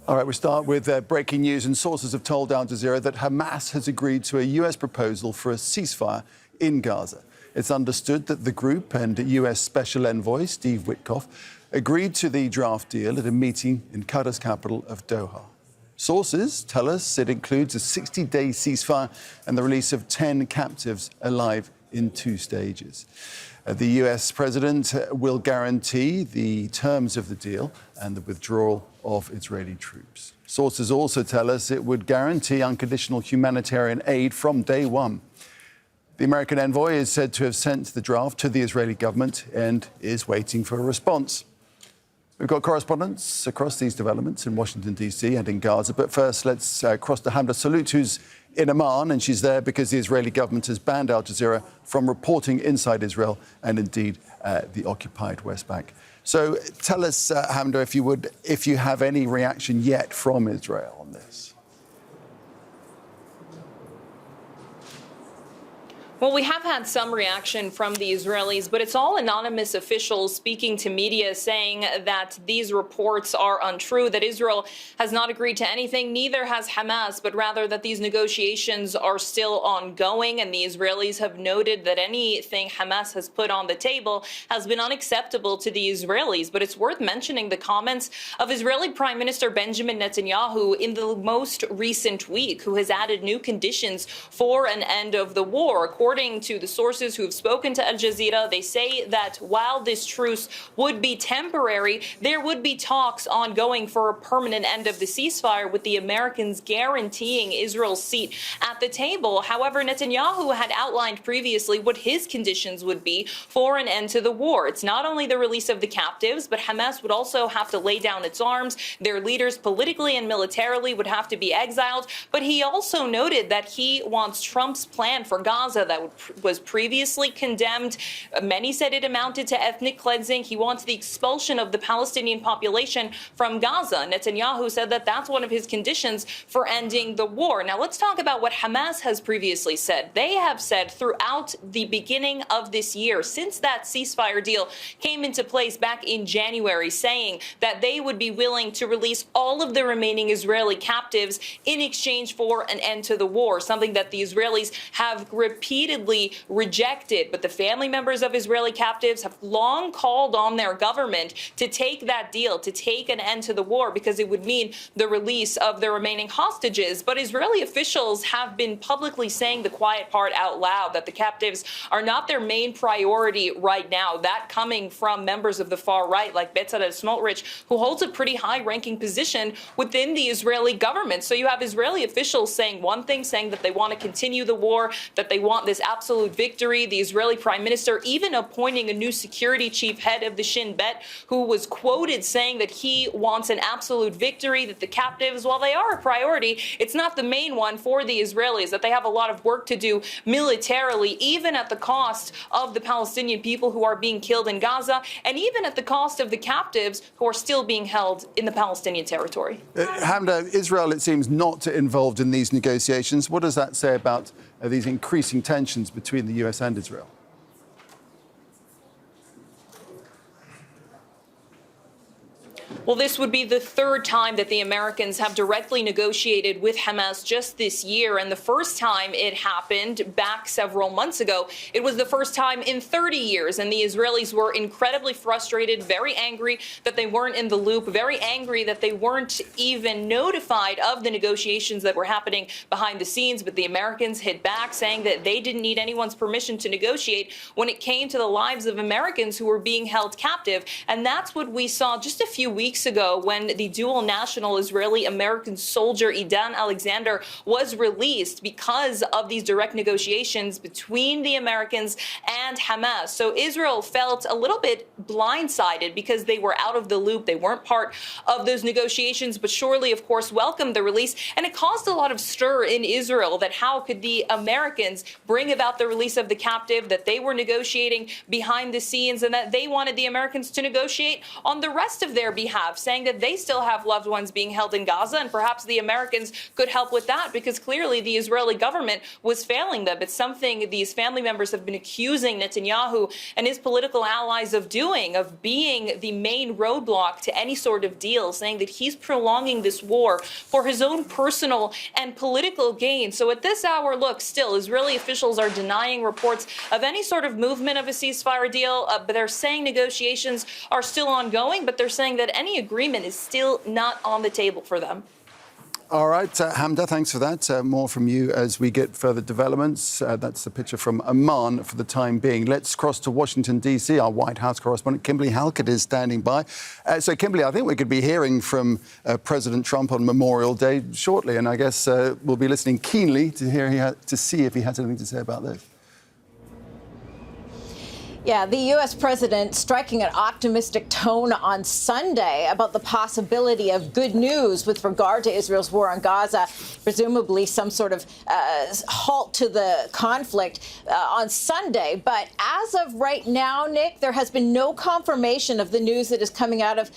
All right, we start with breaking news, and sources have told Al Jazeera that Hamas has agreed to a US proposal for a ceasefire in Gaza. It's understood that the group and US Special Envoy Steve Witkoff agreed to the draft deal at a meeting in Qatar's capital of Doha. Sources tell us it includes a 60-day ceasefire and the release of 10 captives alive in 2 stages. The US president will guarantee the terms of the deal and the withdrawal of Israeli troops. Sources also tell us it would guarantee unconditional humanitarian aid from day one. The American envoy is said to have sent the draft to the Israeli government and is waiting for a response. We've got correspondents across these developments in Washington, D.C. and in Gaza. But first, let's cross to Hamdah Salhut, who's in Amman, and she's there because the Israeli government has banned Al Jazeera from reporting inside Israel and indeed the occupied West Bank. So tell us, Hamdah, if you would, if you have any reaction yet from Israel on this. Well, we have had some reaction from the Israelis, but it's all anonymous officials speaking to media saying that these reports are untrue, that Israel has not agreed to anything, neither has Hamas, but rather that these negotiations are still ongoing. And the Israelis have noted that anything Hamas has put on the table has been unacceptable to the Israelis. But it's worth mentioning the comments of Israeli Prime Minister Benjamin Netanyahu in the most recent week, who has added new conditions for an end of the war. According to the sources who have spoken to Al Jazeera, they say that while this truce would be temporary, there would be talks ongoing for a permanent end of the ceasefire, with the Americans guaranteeing Israel's seat at the table. However, Netanyahu had outlined previously what his conditions would be for an end to the war. It's not only the release of the captives, but Hamas would also have to lay down its arms. Their leaders politically and militarily would have to be exiled. But he also noted that he wants Trump's plan for Gaza that was previously condemned. Many said it amounted to ethnic cleansing. He wants the expulsion of the Palestinian population from Gaza. Netanyahu said that that's one of his conditions for ending the war. Now, let's talk about what Hamas has previously said. They have said throughout the beginning of this year, since that ceasefire deal came into place back in January, saying that they would be willing to release all of the remaining Israeli captives in exchange for an end to the war, something that the Israelis have repeatedly rejected. But the family members of Israeli captives have long called on their government to take that deal, to take an end to the war, because it would mean the release of the remaining hostages. But Israeli officials have been publicly saying the quiet part out loud, that the captives are not their main priority right now. That coming from members of the far right like Bezalel Smotrich, who holds a pretty high-ranking position within the Israeli government. So you have Israeli officials saying one thing, saying that they want to continue the war, that they want this absolute victory. The Israeli prime minister even appointing a new security chief, head of the Shin Bet, who was quoted saying that he wants an absolute victory, that the captives, while they are a priority, it's not the main one for the Israelis, that they have a lot of work to do militarily, even at the cost of the Palestinian people who are being killed in Gaza, and even at the cost of the captives who are still being held in the Palestinian territory. Hamdah, Israel, it seems, not involved in these negotiations. What does that say about these increasing tensions between the US and Israel? Well, this would be the third time that the Americans have directly negotiated with Hamas just this year. And the first time it happened back several months ago, it was the first time in 30 years. And the Israelis were incredibly frustrated, very angry that they weren't in the loop, very angry that they weren't even notified of the negotiations that were happening behind the scenes. But the Americans hit back, saying that they didn't need anyone's permission to negotiate when it came to the lives of Americans who were being held captive. And that's what we saw just a few weeks ago when the dual national Israeli-American soldier Idan Alexander was released because of these direct negotiations between the Americans and Hamas. So Israel felt a little bit blindsided because they were out of the loop. They weren't part of those negotiations, but surely, of course, welcomed the release. And it caused a lot of stir in Israel that how could the Americans bring about the release of the captive, that they were negotiating behind the scenes, and that they wanted the Americans to negotiate on the rest of their behalf. have, saying that they still have loved ones being held in Gaza, and perhaps the Americans could help with that, because clearly the Israeli government was failing them. It's something these family members have been accusing Netanyahu and his political allies of doing, of being the main roadblock to any sort of deal, saying that he's prolonging this war for his own personal and political gain. So at this hour, look, still, Israeli officials are denying reports of any sort of movement of a ceasefire deal, but they're saying negotiations are still ongoing, but they're saying that any agreement is still not on the table for them. All right, Hamdah, thanks for that. More from you as we get further developments. That's the picture from Amman for the time being. Let's cross to Washington, D.C. Our White House correspondent, Kimberly Halkett, is standing by. So, Kimberly, I think we could be hearing from President Trump on Memorial Day shortly, and I guess we'll be listening keenly to see if he has anything to say about this. Yeah, the U.S. president striking an optimistic tone on Sunday about the possibility of good news with regard to Israel's war on Gaza, presumably some sort of halt to the conflict on Sunday. But as of right now, Nick, there has been no confirmation of the news that is coming out of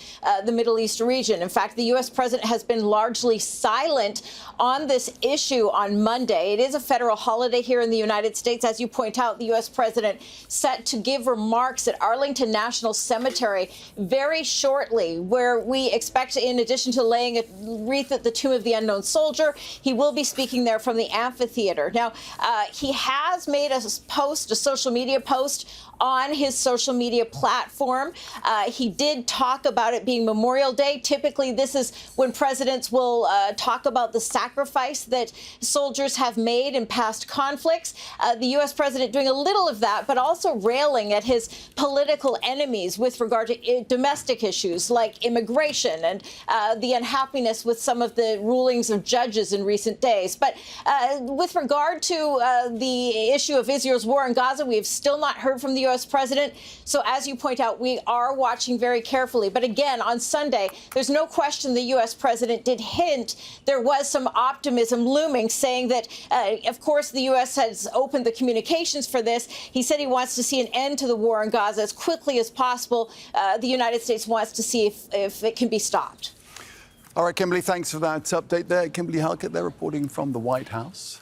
the Middle East region. In fact, the U.S. president has been largely silent on this issue on Monday. It is a federal holiday here in the United States. As you point out, the U.S. president set to give remarks at Arlington National Cemetery very shortly, where we expect, in addition to laying a wreath at the tomb of the unknown soldier, he will be speaking there from the amphitheater. Now, he has made a social media post on his social media platform. He did talk about it being Memorial Day. Typically, this is when presidents will talk about the sacrifice that soldiers have made in past conflicts. The U.S. president doing a little of that, but also railing at his political enemies with regard to domestic issues like immigration and the unhappiness with some of the rulings of judges in recent days. But with regard to the issue of Israel's war in Gaza, we have still not heard from the U.S. president. So as you point out, we are watching very carefully. But again, on Sunday, there's no question the U.S. president did hint there was some optimism looming, saying that, of course, the U.S. has opened the communications for this. He said he wants to see an end to the war in Gaza as quickly as possible. The United States wants to see if it can be stopped. All right, Kimberly, thanks for that update there. Kimberly Halkett, they're reporting from the White House.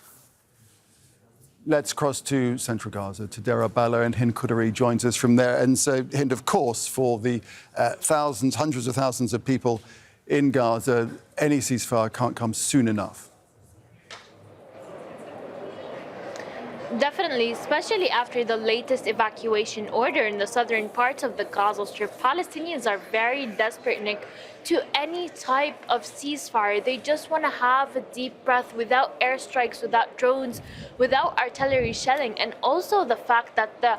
Let's cross to central Gaza, to Deir al-Balah, and Hind Khoudary joins us from there. And so, Hind, of course, for the thousands, hundreds of thousands of people in Gaza, any ceasefire can't come soon enough. Definitely, especially after the latest evacuation order in the southern parts of the Gaza Strip. Palestinians are very desperate, Nick, to any type of ceasefire. They just want to have a deep breath without airstrikes, without drones, without artillery shelling. And also the fact that the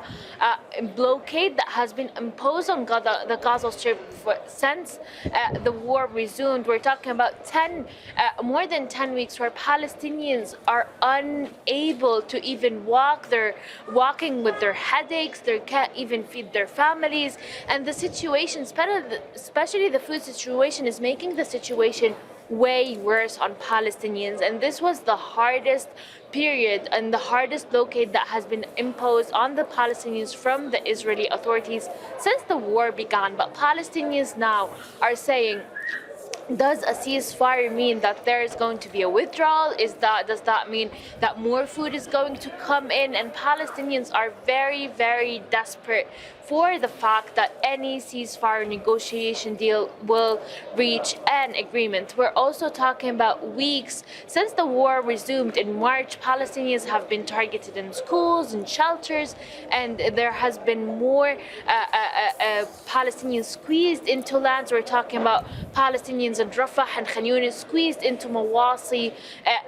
blockade that has been imposed on the Gaza Strip since the war resumed, we're talking about more than 10 weeks where Palestinians are unable to even walk. They're walking with their headaches. They can't even feed their families. And the situation, especially the food situation, is making the situation way worse on Palestinians. And this was the hardest period and the hardest blockade that has been imposed on the Palestinians from the Israeli authorities since the war began. But Palestinians now are saying, does a ceasefire mean that there is going to be a withdrawal? Does that mean that more food is going to come in? And Palestinians are very, very desperate for the fact that any ceasefire negotiation deal will reach an agreement. We're also talking about weeks since the war resumed in March. Palestinians have been targeted in schools and shelters, and there has been more Palestinians squeezed into lands. We're talking about Palestinians in Rafah and Khan Yunis squeezed into Mawasi,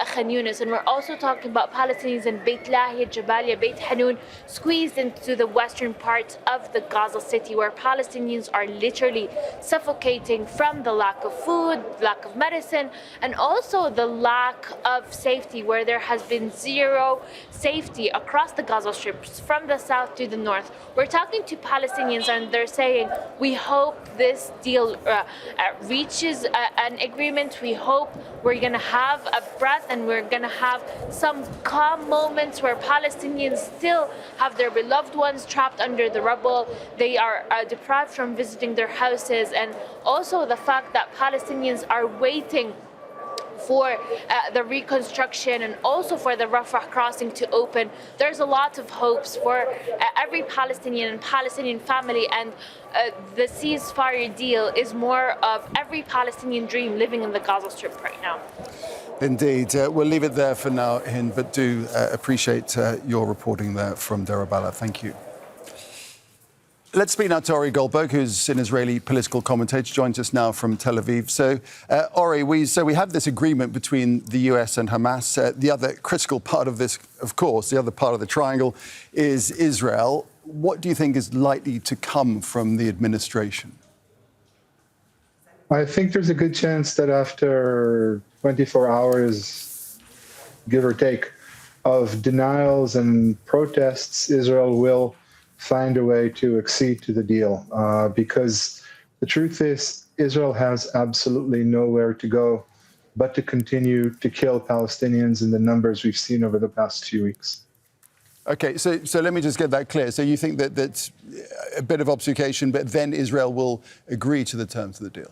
Khan Yunis. And we're also talking about Palestinians in Beit Lahia, Jabalia, Beit Hanun squeezed into the western parts of the Gaza City, where Palestinians are literally suffocating from the lack of food, lack of medicine, and also the lack of safety, where there has been zero safety across the Gaza Strip from the south to the north. We're talking to Palestinians and they're saying, we hope this deal reaches an agreement. We hope we're going to have a breath and we're going to have some calm moments where Palestinians still have their beloved ones trapped under the rubble. They are deprived from visiting their houses, and also the fact that Palestinians are waiting for the reconstruction and also for the Rafah crossing to open. There's a lot of hopes for every Palestinian and Palestinian family, and the ceasefire deal is more of every Palestinian dream living in the Gaza Strip right now. Indeed. We'll leave it there for now, Hind, but do appreciate your reporting there from Deir al-Balah. Thank you. Let's speak now to Ori Goldberg, who's an Israeli political commentator, joins us now from Tel Aviv. So, Ori, we have this agreement between the US and Hamas. The other critical part of this, of course, the other part of the triangle is Israel. What do you think is likely to come from the administration? I think there's a good chance that after 24 hours, give or take, of denials and protests, Israel will find a way to accede to the deal, because the truth is Israel has absolutely nowhere to go but to continue to kill Palestinians in the numbers we've seen over the past few weeks. OK, so let me just get that clear. So you think that that's a bit of obfuscation, but then Israel will agree to the terms of the deal?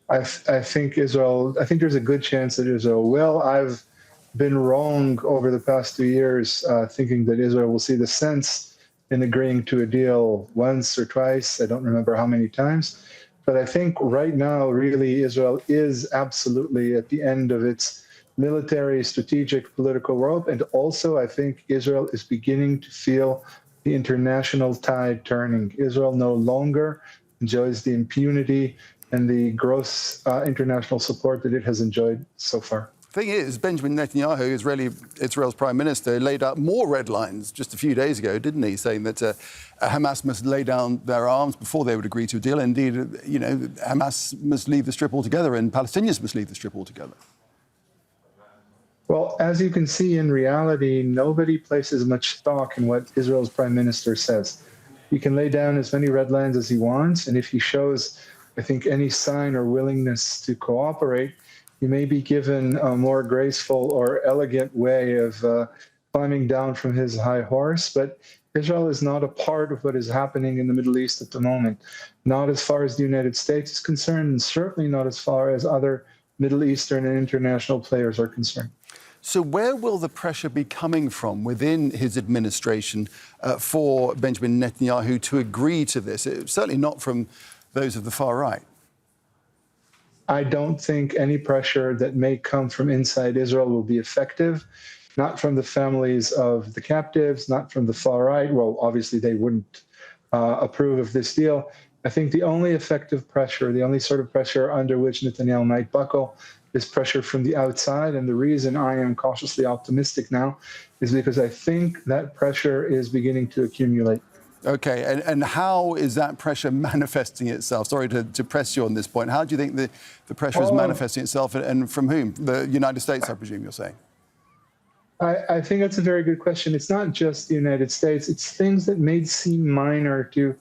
I think there's a good chance that Israel will. I've been wrong over the past 2 years, thinking that Israel will see the sense in agreeing to a deal once or twice. I don't remember how many times. But I think right now, really, Israel is absolutely at the end of its military, strategic, political rope. And also, I think Israel is beginning to feel the international tide turning. Israel no longer enjoys the impunity and the gross international support that it has enjoyed so far. The thing is, Benjamin Netanyahu, Israel's prime minister, laid out more red lines just a few days ago, didn't he? Saying that Hamas must lay down their arms before they would agree to a deal. Indeed, Hamas must leave the strip altogether and Palestinians must leave the strip altogether. Well, as you can see, in reality, nobody places much stock in what Israel's prime minister says. He can lay down as many red lines as he wants, and if he shows, I think, any sign or willingness to cooperate, he may be given a more graceful or elegant way of climbing down from his high horse. But Israel is not a part of what is happening in the Middle East at the moment, not as far as the United States is concerned, and certainly not as far as other Middle Eastern and international players are concerned. So where will the pressure be coming from within his administration for Benjamin Netanyahu to agree to this? It's certainly not from those of the far right. I don't think any pressure that may come from inside Israel will be effective, not from the families of the captives, not from the far right. Well, obviously, they wouldn't approve of this deal. I think the only effective pressure, the only sort of pressure under which Netanyahu might buckle, is pressure from the outside. And the reason I am cautiously optimistic now is because I think that pressure is beginning to accumulate. OK, and how is that pressure manifesting itself? Sorry to press you on this point. How do you think the pressure is manifesting itself, and from whom? The United States, I presume you're saying? I think that's a very good question. It's not just the United States. It's things that may seem minor to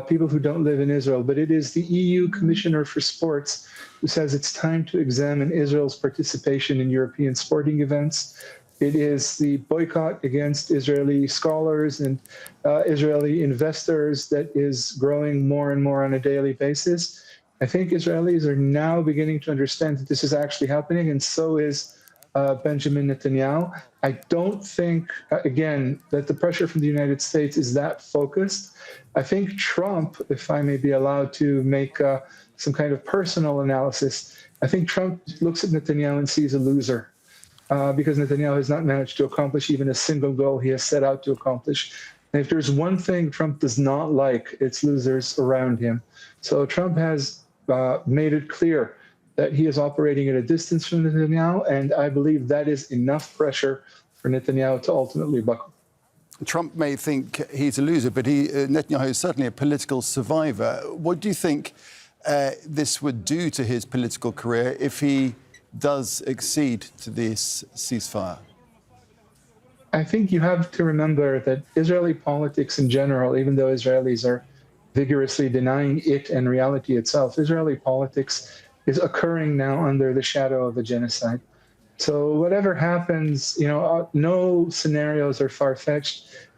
people who don't live in Israel, but it is the EU Commissioner for Sports who says it's time to examine Israel's participation in European sporting events. It is the boycott against Israeli scholars and Israeli investors that is growing more and more on a daily basis. I think Israelis are now beginning to understand that this is actually happening, and so is Benjamin Netanyahu. I don't think, again, that the pressure from the United States is that focused. I think Trump, if I may be allowed to make some kind of personal analysis, I think Trump looks at Netanyahu and sees a loser. Because Netanyahu has not managed to accomplish even a single goal he has set out to accomplish. And if there's one thing Trump does not like, it's losers around him. So Trump has made it clear that he is operating at a distance from Netanyahu, and I believe that is enough pressure for Netanyahu to ultimately buckle. Trump may think he's a loser, but Netanyahu is certainly a political survivor. What do you think this would do to his political career if he does accede to this ceasefire? I think you have to remember that Israeli politics in general, even though Israelis are vigorously denying it and reality itself, Israeli politics is occurring now under the shadow of a genocide. So whatever happens, no scenarios are far-fetched.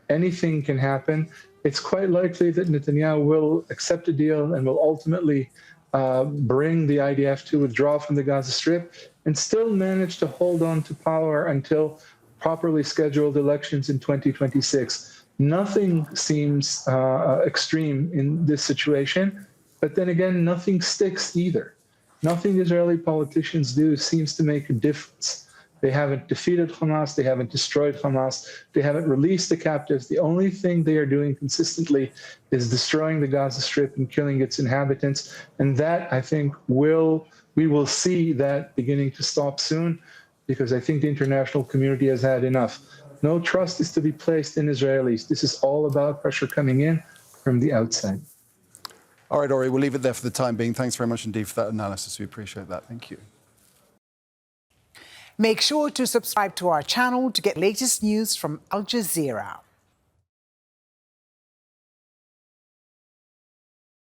Anything can happen. It's quite likely that Netanyahu will accept a deal and will ultimately bring the IDF to withdraw from the Gaza Strip and still manage to hold on to power until properly scheduled elections in 2026. Nothing seems extreme in this situation, but then again, nothing sticks either. Nothing Israeli politicians do seems to make a difference. They haven't defeated Hamas. They haven't destroyed Hamas. They haven't released the captives. The only thing they are doing consistently is destroying the Gaza Strip and killing its inhabitants. And that, I think, we will see that beginning to stop soon, because I think the international community has had enough. No trust is to be placed in Israelis. This is all about pressure coming in from the outside. All right, Ori, we'll leave it there for the time being. Thanks very much indeed for that analysis. We appreciate that. Thank you. Make sure to subscribe to our channel to get latest news from Al Jazeera.